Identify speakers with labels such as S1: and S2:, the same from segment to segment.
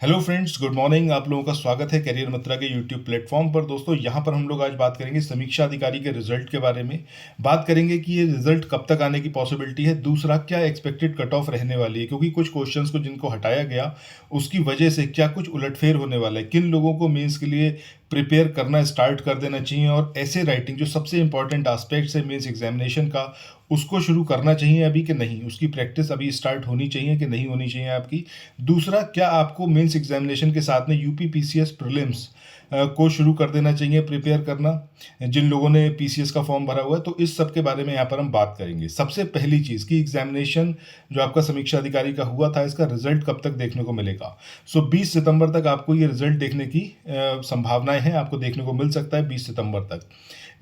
S1: Hello friends, good morning. आप लोगों का स्वागत है करियर मित्रा के यूट्यूब प्लेटफॉर्म पर। दोस्तों, यहाँ पर हम लोग आज बात करेंगे समीक्षा अधिकारी के रिजल्ट के बारे में। बात करेंगे कि ये रिजल्ट कब तक आने की पॉसिबिलिटी है। दूसरा, क्या एक्सपेक्टेड कट ऑफ रहने वाली है, क्योंकि कुछ क्वेश्चंस को जिनको हटाया गया उसकी वजह से क्या कुछ उलटफेर होने वाला है। किन लोगों को मेंस के लिए प्रिपेयर करना स्टार्ट कर देना चाहिए, और ऐसे राइटिंग जो सबसे इंपॉर्टेंट एस्पेक्ट्स है मेंस एग्जामिनेशन का, उसको शुरू करना चाहिए अभी कि नहीं, उसकी प्रैक्टिस अभी स्टार्ट होनी चाहिए कि नहीं होनी चाहिए आपकी। दूसरा, क्या आपको मेंस एग्जामिनेशन के साथ में यूपी पीसीएस प्रीलिम्स को शुरू कर देना चाहिए प्रिपेयर करना, जिन लोगों ने पीसीएस का फॉर्म भरा हुआ है। तो इस सब के बारे में यहाँ पर हम बात करेंगे। सबसे पहली चीज़ कि एग्जामिनेशन जो आपका समीक्षा अधिकारी का हुआ था, इसका रिजल्ट कब तक देखने को मिलेगा। 20 सितंबर तक आपको ये रिजल्ट देखने की संभावनाएं हैं, आपको देखने को मिल सकता है 20 सितंबर तक।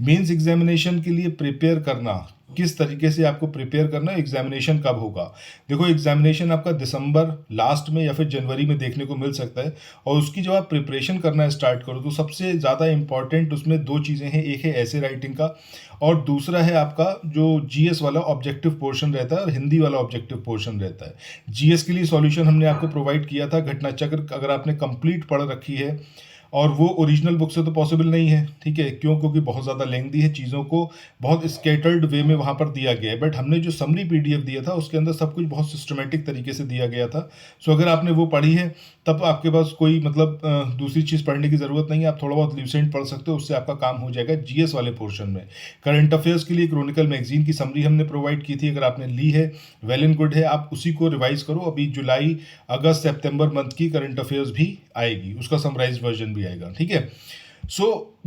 S1: मेंस एग्जामिनेशन के लिए प्रिपेयर करना, किस तरीके से आपको प्रिपेयर करना है, एग्जामिनेशन कब होगा। देखो, एग्जामिनेशन आपका दिसंबर लास्ट में या फिर जनवरी में देखने को मिल सकता है, और उसकी जब आप प्रिपरेशन करना स्टार्ट करो तो सबसे ज़्यादा इंपॉर्टेंट उसमें दो चीज़ें हैं। एक है ऐसे राइटिंग का, और दूसरा है आपका जो जीएस वाला ऑब्जेक्टिव पोर्शन रहता है और हिंदी वाला ऑब्जेक्टिव पोर्शन रहता है। जीएस के लिए सॉल्यूशन हमने आपको प्रोवाइड किया था, घटना चक्र, अगर आपने कंप्लीट पढ़ रखी है, और वो ओरिजिनल बुक से तो पॉसिबल नहीं है, ठीक है, क्यों, क्योंकि बहुत ज़्यादा लेंथी है, चीज़ों को बहुत स्केटर्ड वे में वहाँ पर दिया गया है। बट हमने जो समरी पीडीएफ दिया था उसके अंदर सब कुछ बहुत सिस्टमेटिक तरीके से दिया गया था। सो अगर आपने वो पढ़ी है तब आपके पास कोई मतलब दूसरी चीज़ पढ़ने की ज़रूरत नहीं है। आप थोड़ा बहुत ल्यूसेंट पढ़ सकते हो, उससे आपका काम हो जाएगा जीएस वाले पोर्शन में। करंट अफेयर्स के लिए क्रॉनिकल मैगजीन की समरी हमने प्रोवाइड की थी, अगर आपने ली है वेल एंड गुड है, आप उसी को रिवाइज करो। अभी जुलाई, अगस्त, सितंबर मंथ की करंट अफेयर्स भी आएगी, उसका समराइज वर्जन भी आएगा, ठीक है।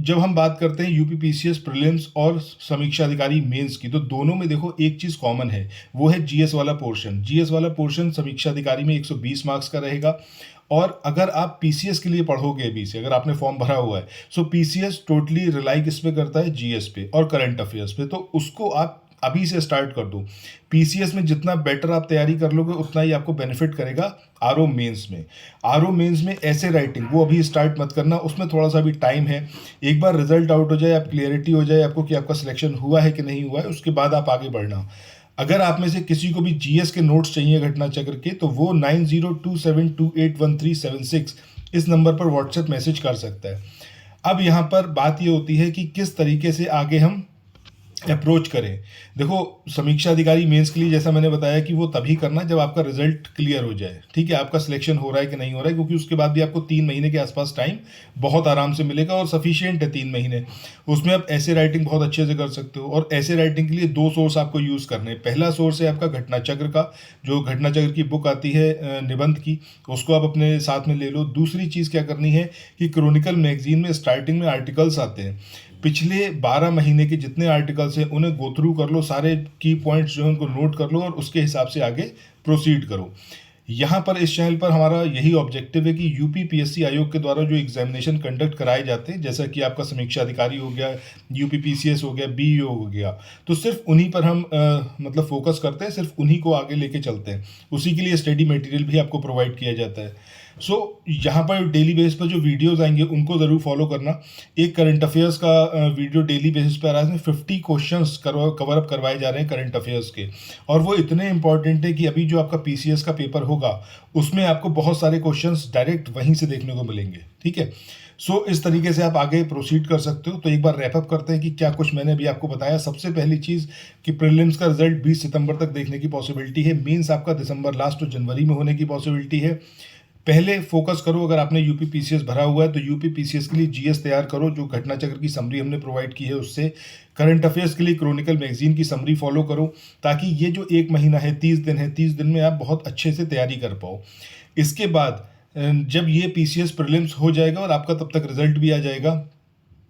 S1: जब हम बात करते हैं यूपी पीसीएस प्रीलिम्स और समीक्षा अधिकारी मेंस की, तो दोनों में देखो एक चीज कॉमन है, वो है जीएस वाला पोर्शन। जीएस वाला पोर्शन समीक्षा अधिकारी में 120 मार्क्स का रहेगा। और अगर आप पीसीएस के लिए पढ़ोगे अभी से, अगर आपने फॉर्म भरा हुआ है, सो पीसीएस टोटली रिलाई किस पे करता है, जीएस पे और करंट अफेयर्स पे। तो उसको आप अभी से स्टार्ट कर दो। पीसीएस में जितना बेटर आप तैयारी कर लोगे उतना ही आपको बेनिफिट करेगा आरओ मेंस में। आरओ मेंस में ऐसे राइटिंग वो अभी स्टार्ट मत करना, उसमें थोड़ा सा भी टाइम है। एक बार रिजल्ट आउट हो जाए, आप क्लियरिटी हो जाए आपको कि आपका सिलेक्शन हुआ है कि नहीं हुआ है, उसके बाद आप आगे बढ़ना। अगर आप में से किसी को भी जीएस के नोट्स चाहिए घटना चक्र के, तो वो 9027281376 इस नंबर पर व्हाट्सएप मैसेज कर सकता है। अब यहाँ पर बात ये होती है कि किस तरीके से आगे हम अप्रोच करें। देखो, समीक्षा अधिकारी मेंस के लिए जैसा मैंने बताया कि वो तभी करना जब आपका रिजल्ट क्लियर हो जाए, ठीक है, आपका सिलेक्शन हो रहा है कि नहीं हो रहा है, क्योंकि उसके बाद भी आपको 3 महीने के आसपास टाइम बहुत आराम से मिलेगा और सफिशियंट है 3 महीने। उसमें आप ऐसे राइटिंग बहुत अच्छे से कर सकते हो, और ऐसे राइटिंग के लिए दो सोर्स आपको यूज़ करने हैं। पहला सोर्स है आपका घटना चक्र का, जो घटना चक्र की बुक आती है निबंध की, उसको आप अपने साथ में ले लो। दूसरी चीज़ क्या करनी है कि क्रॉनिकल मैगजीन में स्टार्टिंग में आर्टिकल्स आते हैं, पिछले 12 महीने के जितने आर्टिकल्स हैं उन्हें गो थ्रू कर लो, सारे की पॉइंट्स जो है उनको नोट कर लो, और उसके हिसाब से आगे प्रोसीड करो। यहाँ पर इस चैनल पर हमारा यही ऑब्जेक्टिव है कि यूपी पीएससी आयोग के द्वारा जो एग्जामिनेशन कंडक्ट कराए जाते हैं, जैसा कि आपका समीक्षा अधिकारी हो गया, यूपी पीसीएस हो गया, बीईओ हो गया, तो सिर्फ उन्हीं पर हम मतलब फोकस करते हैं, सिर्फ उन्हीं को आगे लेके चलते हैं। उसी के लिए स्टडी मटेरियल भी आपको प्रोवाइड किया जाता है। यहाँ पर डेली बेसिस पर जो वीडियोस आएंगे उनको ज़रूर फॉलो करना। एक करंट अफेयर्स का वीडियो डेली बेसिस पर आ रहा है, इसमें 50 क्वेश्चंस कवर अप करवाए जा रहे हैं करंट अफेयर्स के, और वो इतने इंपॉर्टेंट है कि अभी जो आपका पीसीएस का पेपर होगा उसमें आपको बहुत सारे क्वेश्चंस डायरेक्ट वहीं से देखने को मिलेंगे, ठीक है। इस तरीके से आप आगे प्रोसीड कर सकते हो। तो एक बार रैपअप करते हैं कि क्या कुछ मैंने अभी आपको बताया। सबसे पहली चीज़ कि प्रीलिम्स का रिजल्ट 20 सितंबर तक देखने की पॉसिबिलिटी है, मेंस आपका दिसंबर लास्ट और जनवरी में होने की पॉसिबिलिटी है। पहले फोकस करो, अगर आपने यूपी पीसीएस भरा हुआ है तो यूपी पीसीएस के लिए जीएस तैयार करो, जो घटना चक्र की समरी हमने प्रोवाइड की है उससे। करंट अफेयर्स के लिए क्रॉनिकल मैगजीन की समरी फॉलो करो, ताकि ये जो 1 महीना है, 30 दिन है, 30 दिन में आप बहुत अच्छे से तैयारी कर पाओ। इसके बाद जब ये पीसीएस प्रीलिम्स हो जाएगा और आपका तब तक रिजल्ट भी आ जाएगा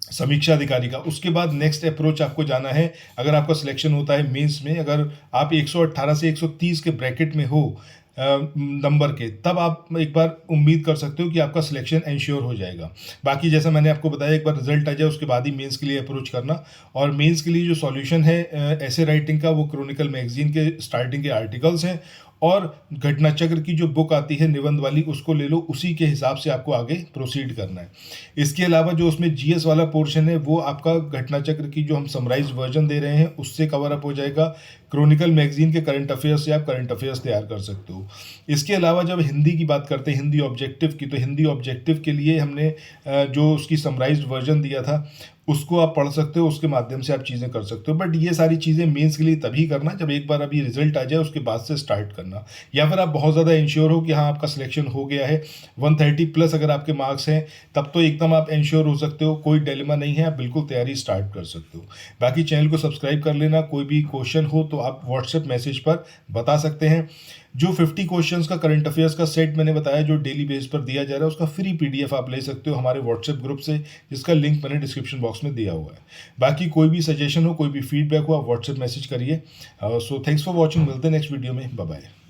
S1: समीक्षा अधिकारी का, उसके बाद नेक्स्ट अप्रोच आपको जाना है। अगर आपका सिलेक्शन होता है मेंस में, अगर आप 118 से 130 के ब्रैकेट में हो नंबर के, तब आप एक बार उम्मीद कर सकते हो कि आपका सिलेक्शन इंश्योर हो जाएगा। बाकी जैसा मैंने आपको बताया, एक बार रिजल्ट आ जाए उसके बाद ही मेंस के लिए अप्रोच करना। और मेंस के लिए जो सॉल्यूशन है ऐसे राइटिंग का, वो क्रॉनिकल मैगजीन के स्टार्टिंग के आर्टिकल्स हैं, और घटना चक्र की जो बुक आती है निबंध वाली उसको ले लो, उसी के हिसाब से आपको आगे प्रोसीड करना है। इसके अलावा जो उसमें जीएस वाला पोर्शन है वो आपका घटना चक्र की जो हम समराइज वर्जन दे रहे हैं उससे कवर अप हो जाएगा। क्रॉनिकल मैगजीन के करंट अफेयर्स से आप करंट अफेयर्स तैयार कर सकते हो। इसके अलावा जब हिंदी की बात करते हैं, हिंदी ऑब्जेक्टिव की, तो हिंदी ऑब्जेक्टिव के लिए हमने जो उसकी समराइज्ड वर्जन दिया था उसको आप पढ़ सकते हो, उसके माध्यम से आप चीज़ें कर सकते हो। बट ये सारी चीज़ें मेंस के लिए तभी करना जब एक बार अभी रिजल्ट आ जाए, उसके बाद से स्टार्ट करना। या फिर आप बहुत ज़्यादा इंश्योर हो कि हाँ आपका सिलेक्शन हो गया है, 130 प्लस अगर आपके मार्क्स हैं, तब तो एकदम आप इंश्योर हो सकते हो, कोई डिलेमा नहीं है, आप बिल्कुल तैयारी स्टार्ट कर सकते हो। बाकी चैनल को सब्सक्राइब कर लेना। कोई भी क्वेश्चन हो तो आप व्हाट्सएप मैसेज पर बता सकते हैं। जो 50 क्वेश्चंस का करंट अफेयर्स का सेट मैंने बताया जो डेली बेस पर दिया जा रहा है, उसका फ्री पीडीएफ आप ले सकते हो हमारे व्हाट्सएप ग्रुप से, जिसका लिंक मैंने डिस्क्रिप्शन बॉक्स में दिया हुआ है। बाकी कोई भी सजेशन हो, कोई भी फीडबैक हो, आप व्हाट्सएप मैसेज करिए। सो थैंक्स फॉर वॉचिंग, मिलते हैं नेक्स्ट वीडियो में, बाय बाय।